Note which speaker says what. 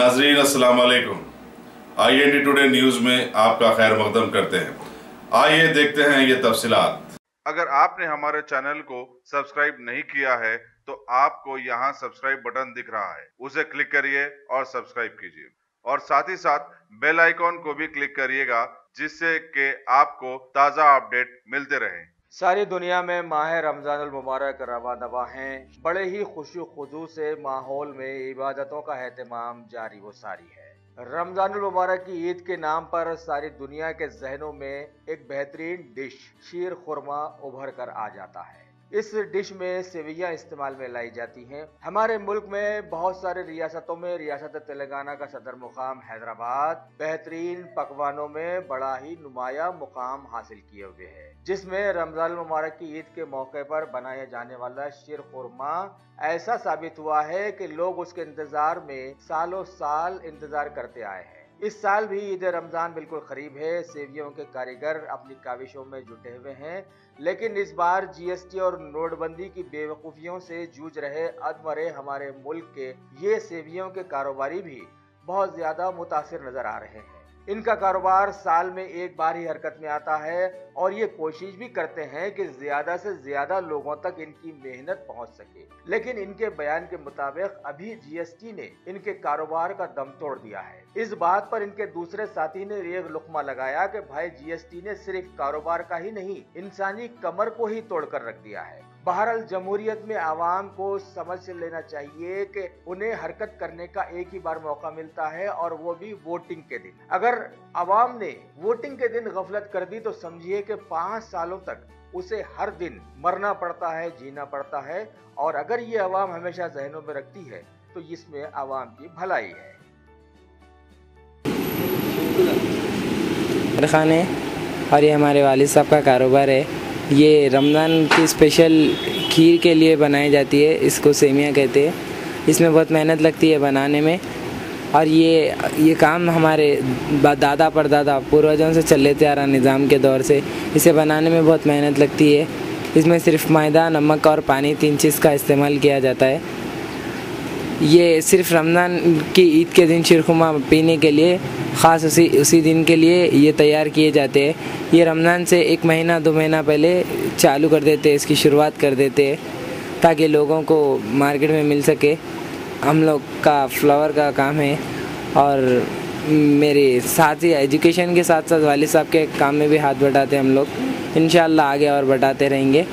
Speaker 1: नाजरीन अस्सलाम वालेकुम। IND टुडे न्यूज में आपका खैर मकदम करते हैं। आइए देखते हैं ये तफसीलात। अगर आपने हमारे चैनल को सब्सक्राइब नहीं किया है तो आपको यहाँ सब्सक्राइब बटन दिख रहा है, उसे क्लिक करिए और सब्सक्राइब कीजिए और साथ ही साथ बेल आइकॉन को भी क्लिक करिएगा, जिससे कि आपको ताज़ा अपडेट मिलते रहें।
Speaker 2: सारी दुनिया में माह रमज़ानुल मुबारक रवा दवा हैं। बड़े ही खुशू खुजू से माहौल में इबादतों का एहतमाम जारी व सारी है। रमज़ानुल मुबारक की ईद के नाम पर सारी दुनिया के जहनों में एक बेहतरीन डिश शीर खुरमा उभर कर आ जाता है। इस डिश में सेवइयाँ इस्तेमाल में लाई जाती हैं। हमारे मुल्क में बहुत सारे रियासतों में रियासत तेलंगाना का सदर मुकाम हैदराबाद बेहतरीन पकवानों में बड़ा ही नुमाया मुकाम हासिल किए हुए है, जिसमें रमज़ान मुबारक की ईद के मौके पर बनाया जाने वाला शीर खुरमा ऐसा साबित हुआ है कि लोग उसके इंतजार में सालों साल इंतजार करते आए हैं। इस साल भी ईद रमज़ान बिल्कुल करीब है। सेवियों के कारीगर अपनी काविशों में जुटे हुए हैं, लेकिन इस बार GST और नोटबंदी की बेवकूफ़ियों से जूझ रहे अधमरे हमारे मुल्क के ये सेवियों के कारोबारी भी बहुत ज़्यादा मुतासिर नज़र आ रहे हैं। इनका कारोबार साल में एक बार ही हरकत में आता है और ये कोशिश भी करते हैं कि ज़्यादा से ज़्यादा लोगों तक इनकी मेहनत पहुंच सके, लेकिन इनके बयान के मुताबिक अभी GST ने इनके कारोबार का दम तोड़ दिया है। इस बात पर इनके दूसरे साथी ने रेग लुकमा लगाया कि भाई GST ने सिर्फ कारोबार का ही नहीं, इंसानी कमर को ही तोड़कर रख दिया है। बहरहाल जमहूरियत में आवाम को समझ लेना चाहिए कि उन्हें हरकत करने का एक ही बार मौका मिलता है और वो भी वोटिंग के दिन। अगर आवाम ने वोटिंग के दिन गफलत कर दी तो समझिए कि 5 सालों तक उसे हर दिन मरना पड़ता है, जीना पड़ता है। और अगर ये आवाम हमेशा जहनों में रखती है तो इसमें आवाम की भलाई है।
Speaker 3: खान है और ये हमारे वालिद साहब का कारोबार है। ये रमज़ान की स्पेशल खीर के लिए बनाई जाती है, इसको सेमिया कहते हैं। इसमें बहुत मेहनत लगती है बनाने में और ये काम हमारे दादा परदादा पूर्वजों से चल लेते आ रहा निज़ाम के दौर से। इसे बनाने में बहुत मेहनत लगती है। इसमें सिर्फ मैदा, नमक और पानी 3 चीज़ का इस्तेमाल किया जाता है। ये सिर्फ रमज़ान की ईद के दिन शीरखुरमा पीने के लिए ख़ास उसी दिन के लिए ये तैयार किए जाते हैं। ये रमज़ान से 1 महीना 2 महीना पहले चालू कर देते हैं, इसकी शुरुआत कर देते हैं ताकि लोगों को मार्केट में मिल सके। हम लोग का फ्लावर का काम है और मेरे साथ ही एजुकेशन के साथ साथ वालिद साहब के काम में भी हाथ बटाते हैं हम लोग। इंशाअल्लाह आगे और बटाते रहेंगे।